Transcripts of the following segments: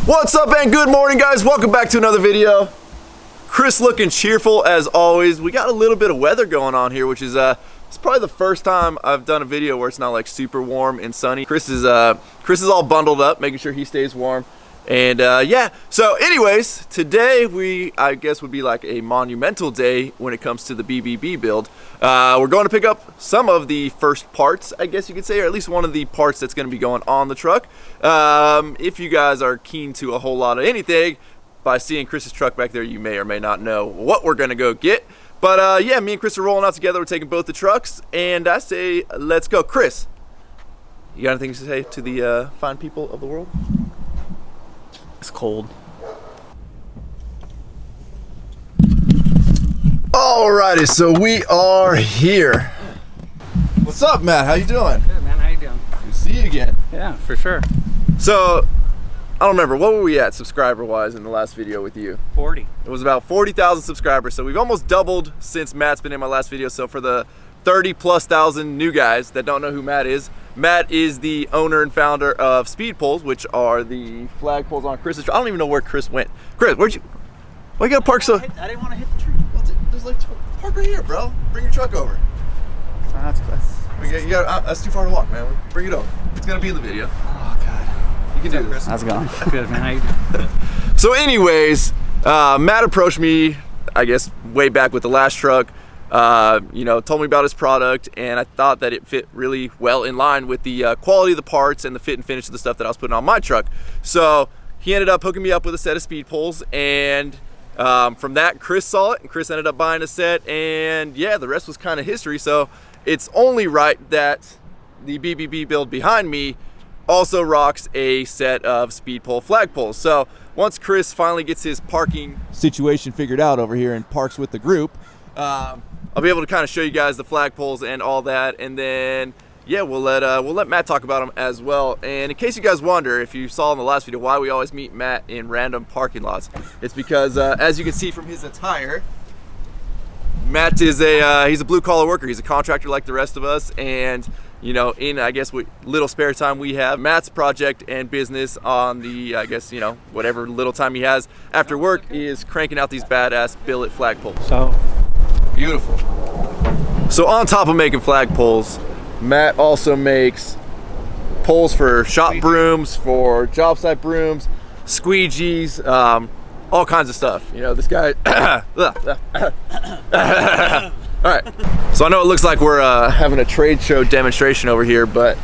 What's up and good morning, guys? Welcome back to another video. Chris looking cheerful as always. We got a little bit of weather going on here, which is it's probably the first time I've done a video where it's not like super warm and sunny. Chris is all bundled up, making sure he stays warm. And yeah, so anyways, today I guess would be like a monumental day when it comes to the BBB build. We're going to pick up some of the first parts, I guess you could say, or at least one of the parts that's going to be going on the truck. If you guys are keen to a whole lot of anything, by seeing Chris's truck back there, you may or may not know what we're going to go get. But yeah, me and Chris are rolling out together. We're taking both the trucks, and I say, let's go. Chris, you got anything to say to the fine people of the world? It's cold. Alrighty, so we are here. What's up, Matt? How you doing? Good, man. How you doing? Good to see you again. Yeah, for sure. So, I don't remember, what were we at subscriber-wise in the last video with you? 40. It was about 40,000 subscribers, so we've almost doubled since Matt's been in my last video. So for the 30,000+ new guys that don't know who Matt is the owner and founder of SPEEDPOLE, which are the flagpoles on Chris's truck. I don't even know where Chris went. Chris, why you gotta park so? I didn't want to hit the tree. There's like, park right here, bro. Bring your truck over. That's That's too far to walk, man. Bring it over. It's gonna be in the video. Oh God. You can do this. How's it going? Good, man. How you doing? So anyways, Matt approached me, I guess, way back with the last truck. You know, told me about his product, and I thought that it fit really well in line with the quality of the parts and the fit and finish of the stuff that I was putting on my truck. So he ended up hooking me up with a set of SPEEDPOLEs, and from that, Chris saw it, and Chris ended up buying a set, and yeah, the rest was kind of history. So it's only right that the BBB build behind me also rocks a set of SPEEDPOLE flagpoles. So once Chris finally gets his parking situation figured out over here and parks with the group, I'll be able to kind of show you guys the flagpoles and all that, and then yeah, we'll let Matt talk about them as well. And in case you guys wonder, if you saw in the last video why we always meet Matt in random parking lots, it's because as you can see from his attire, Matt is he's a blue collar worker. He's a contractor like the rest of us, and you know, in I guess what little spare time we have, Matt's project and business on the, I guess, you know, whatever little time he has after work is cranking out these badass billet flagpoles. So beautiful. So on top of making flagpoles, Matt also makes poles for shop brooms, for job site brooms, squeegees, all kinds of stuff. You know, this guy. All right. So I know it looks like we're having a trade show demonstration over here, but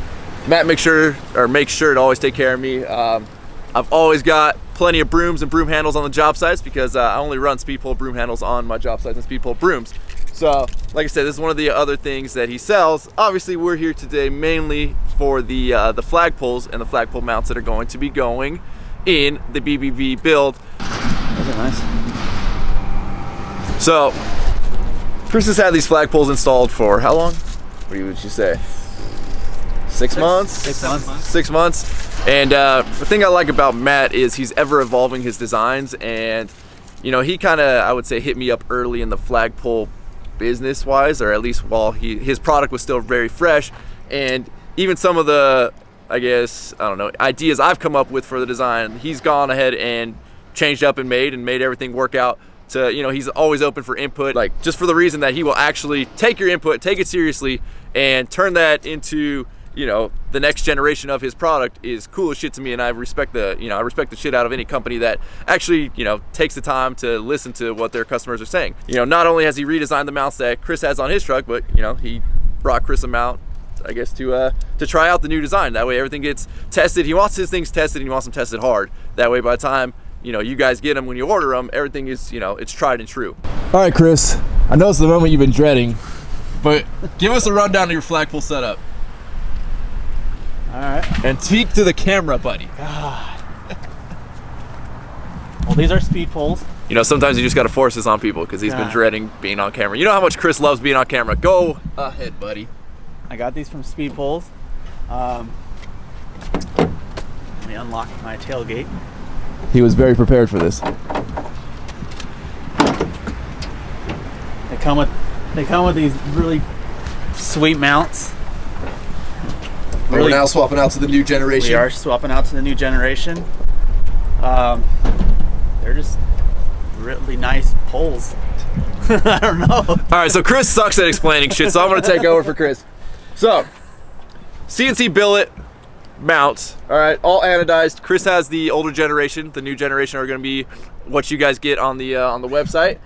Matt makes sure to always take care of me. I've always got plenty of brooms and broom handles on the job sites because I only run SPEEDPOLE broom handles on my job sites and SPEEDPOLE brooms. So, like I said, this is one of the other things that he sells. Obviously, we're here today mainly for the flagpoles and the flagpole mounts that are going to be going in the BBB build. those are nice. So, Chris has had these flagpoles installed for how long? What would you say? 6 months? 6 months. 6 months. And the thing I like about Matt is he's ever evolving his designs, and you know, he kind of, I would say, hit me up early in the flagpole business wise, or at least while his product was still very fresh, and even some of the, I guess, I don't know, ideas I've come up with for the design, he's gone ahead and changed up and made everything work out. To, you know, he's always open for input, like just for the reason that he will actually take your input, take it seriously, and turn that into, you know, the next generation of his product is cool as shit to me. And I respect the shit out of any company that actually, you know, takes the time to listen to what their customers are saying. You know, not only has he redesigned the mounts that Chris has on his truck, but you know, he brought Chris a mount, I guess, to try out the new design. That way everything gets tested. He wants his things tested, and he wants them tested hard. That way by the time, you know, you guys get them, when you order them, everything is, you know, it's tried and true. All right, Chris, I know it's the moment you've been dreading, but give us a rundown of your flagpole setup. All right. And speak to the camera, buddy. God. Well, these are SPEEDPOLEs. You know, sometimes you just got to force this on people because he's been dreading being on camera. You know how much Chris loves being on camera. Go ahead, buddy. I got these from SPEEDPOLEs. Let me unlock my tailgate. He was very prepared for this. They come with these really sweet mounts. We're now swapping out to the new generation. We are swapping out to the new generation. They're just really nice poles. I don't know. All right, so Chris sucks at explaining shit, so I'm gonna take over for Chris. So, CNC billet mounts, all right, all anodized. Chris has the older generation. The new generation are gonna be what you guys get on the website.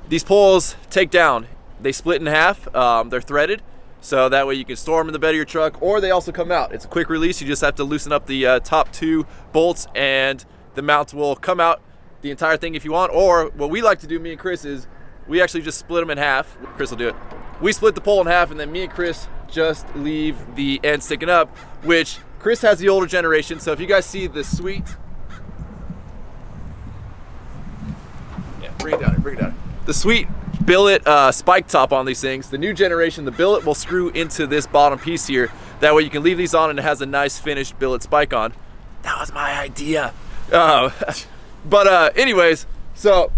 These poles take down. They split in half. They're threaded, so that way you can store them in the bed of your truck, or they also come out. It's a quick release. You just have to loosen up the top 2 bolts, and the mounts will come out the entire thing if you want. Or what we like to do, me and Chris, is we actually just split them in half. Chris will do it. We split the pole in half, and then me and Chris just leave the end sticking up, which Chris has the older generation. So if you guys see the sweet, yeah, bring it down. The sweet billet spike top on these things, the new generation, the billet will screw into this bottom piece here. That way you can leave these on and it has a nice finished billet spike on. That was my idea. But anyways, so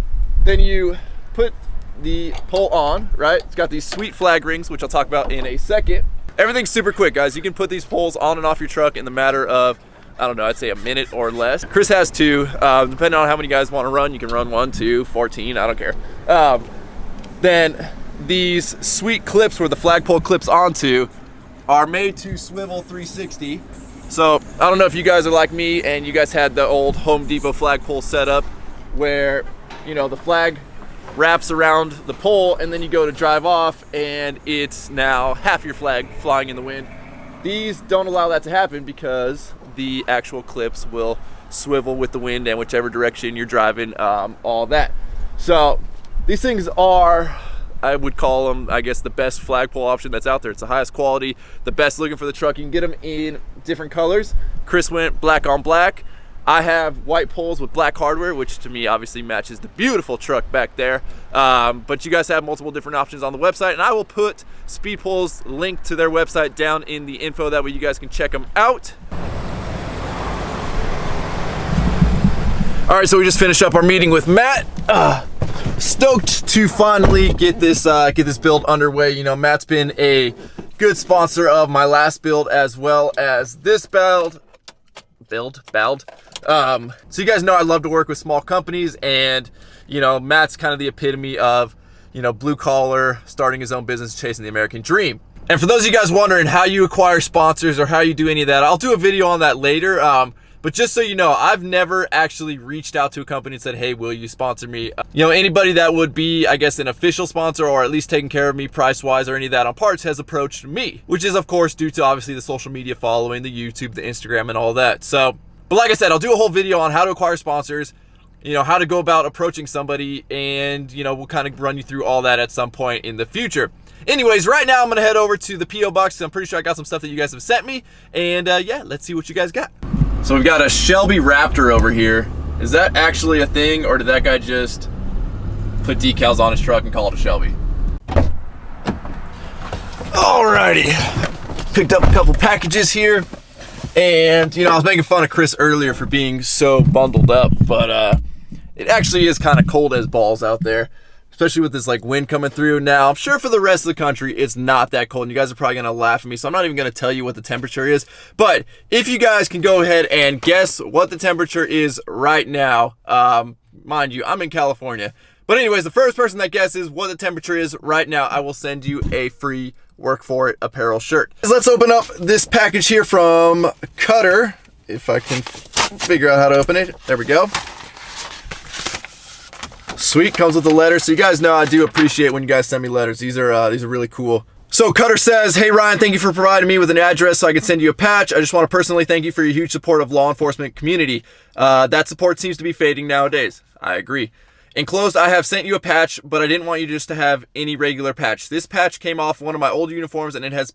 then you put the pole on, right? It's got these sweet flag rings, which I'll talk about in a second. Everything's super quick, guys. You can put these poles on and off your truck in the matter of, I don't know, I'd say a minute or less. Chris has 2, depending on how many guys want to run, you can run 1, 2, 14, I don't care. Then these sweet clips where the flagpole clips onto are made to swivel 360. So I don't know if you guys are like me and you guys had the old Home Depot flagpole setup where, you know, the flag wraps around the pole and then you go to drive off and it's now half your flag flying in the wind. These don't allow that to happen because the actual clips will swivel with the wind and whichever direction you're driving, all that. So these things are, I would call them, I guess, the best flagpole option that's out there. It's the highest quality, the best looking for the truck. You can get them in different colors. Chris went black on black. I have white poles with black hardware, which to me obviously matches the beautiful truck back there. But you guys have multiple different options on the website, and I will put SPEEDPOLE's link to their website down in the info. That way you guys can check them out. All right, so we just finished up our meeting with Matt. Stoked to finally get this build underway. You know, Matt's been a good sponsor of my last build as well as this build. So you guys know I love to work with small companies, and you know, Matt's kind of the epitome of, you know, blue collar, starting his own business, chasing the American dream. And for those of you guys wondering how you acquire sponsors or how you do any of that, I'll do a video on that later. But just so you know, I've never actually reached out to a company and said, hey, will you sponsor me? You know, anybody that would be, I guess, an official sponsor or at least taking care of me price-wise or any of that on parts has approached me, which is, of course, due to obviously the social media following, the YouTube, the Instagram, and all that. So, but like I said, I'll do a whole video on how to acquire sponsors, you know, how to go about approaching somebody, and, you know, we'll kind of run you through all that at some point in the future. Anyways, right now I'm gonna head over to the P.O. box. I'm pretty sure I got some stuff that you guys have sent me, and yeah, let's see what you guys got. So we've got a Shelby Raptor over here. Is that actually a thing, or did that guy just put decals on his truck and call it a Shelby? Alrighty, picked up a couple packages here, and you know, I was making fun of Chris earlier for being so bundled up, but it actually is kind of cold as balls out there, especially with this like wind coming through. Now, I'm sure for the rest of the country, it's not that cold, and you guys are probably gonna laugh at me, so I'm not even gonna tell you what the temperature is. But if you guys can go ahead and guess what the temperature is right now, mind you, I'm in California. But anyways, the first person that guesses what the temperature is right now, I will send you a free Work For It apparel shirt. Let's open up this package here from Cutter, if I can figure out how to open it. There we go. Sweet, comes with a letter. So you guys know I do appreciate when you guys send me letters. These are really cool. So Cutter says, hey Ryan, thank you for providing me with an address so I can send you a patch. I just want to personally thank you for your huge support of law enforcement community. That support seems to be fading nowadays. I agree. Enclosed, I have sent you a patch, but I didn't want you just to have any regular patch. This patch came off one of my old uniforms, and it has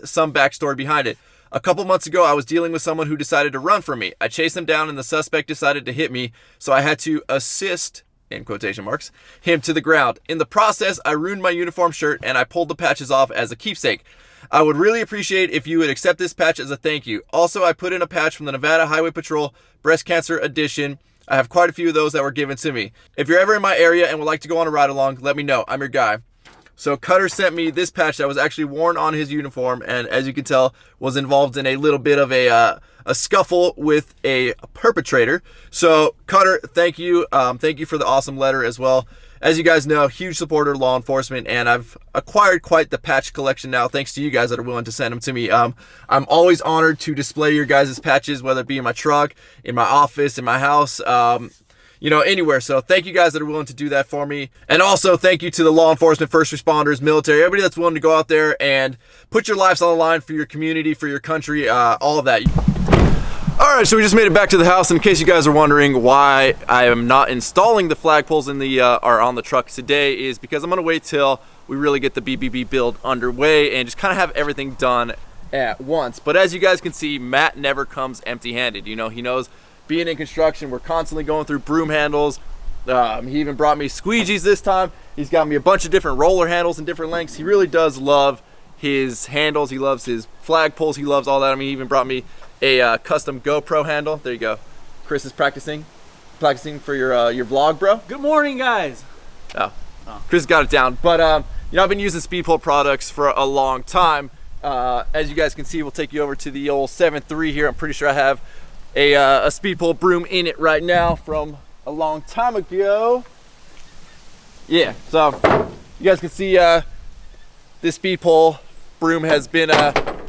some backstory behind it. A couple months ago, I was dealing with someone who decided to run from me. I chased them down, and the suspect decided to hit me, so I had to assist, in quotation marks, him to the ground. In the process, I ruined my uniform shirt, and I pulled the patches off as a keepsake. I would really appreciate if you would accept this patch as a thank you. Also, I put in a patch from the Nevada Highway Patrol Breast Cancer Edition. I have quite a few of those that were given to me. If you're ever in my area and would like to go on a ride along, let me know. I'm your guy. So Cutter sent me this patch that was actually worn on his uniform, and as you can tell, was involved in a little bit of a scuffle with a perpetrator. So Cutter, thank you for the awesome letter as well. As you guys know, huge supporter of law enforcement, and I've acquired quite the patch collection now thanks to you guys that are willing to send them to me. I'm always honored to display your guys' patches, whether it be in my truck, in my office, in my house, you know, anywhere. So thank you guys that are willing to do that for me. And also thank you to the law enforcement, first responders, military, everybody that's willing to go out there and put your lives on the line for your community, for your country, all of that. All right, so we just made it back to the house. In case you guys are wondering why I am not installing the flagpoles in the or on the truck today, is because I'm gonna wait till we really get the BBB build underway and just kind of have everything done at once. But as you guys can see, Matt never comes empty-handed. You know, he knows being in construction, we're constantly going through broom handles. He even brought me squeegees this time. He's got me a bunch of different roller handles in different lengths. He really does love his handles. He loves his flagpoles. He loves all that. I mean, he even brought me a custom GoPro handle. There you go. Chris is practicing for your vlog, bro. Good morning, guys. Oh. Chris got it down. But you know, I've been using SPEEDPOLE products for a long time. As you guys can see, we'll take you over to the old 7.3 here. I'm pretty sure I have a SPEEDPOLE broom in it right now from a long time ago. Yeah, so you guys can see this SPEEDPOLE broom has been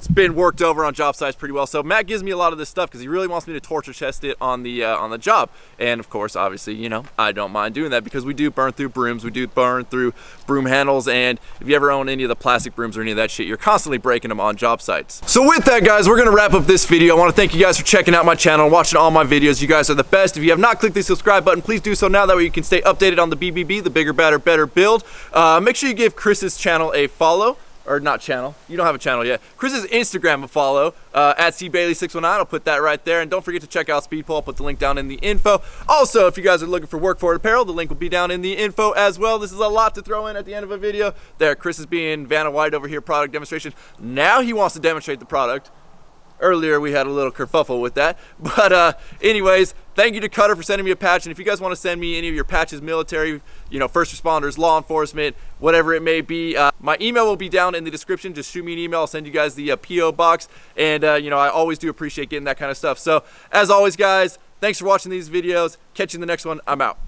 it's been worked over on job sites pretty well. So Matt gives me a lot of this stuff because he really wants me to torture test it on the job. And of course, obviously, you know, I don't mind doing that because we do burn through brooms, we do burn through broom handles, and if you ever own any of the plastic brooms or any of that shit, you're constantly breaking them on job sites. So with that, guys, we're gonna wrap up this video. I want to thank you guys for checking out my channel and watching all my videos. You guys are the best. If you have not clicked the subscribe button, please do so now. That way you can stay updated on the BBB, the bigger, badder, better build. Make sure you give Chris's channel a follow. Or not channel, you don't have a channel yet. Chris's Instagram a follow, at cbailey619, I'll put that right there. And don't forget to check out SPEEDPOLE, I'll put the link down in the info. Also, if you guys are looking for work for it apparel, the link will be down in the info as well. This is a lot to throw in at the end of a video. There, Chris is being Vanna White over here, product demonstration. Now he wants to demonstrate the product. Earlier we had a little kerfuffle with that, but anyways, thank you to Cutter for sending me a patch. And if you guys want to send me any of your patches, military, you know, first responders, law enforcement, whatever it may be, my email will be down in the description. Just shoot me an email, I'll send you guys the PO box. And you know, I always do appreciate getting that kind of stuff. So as always, guys, thanks for watching these videos. Catch you in the next one. I'm out.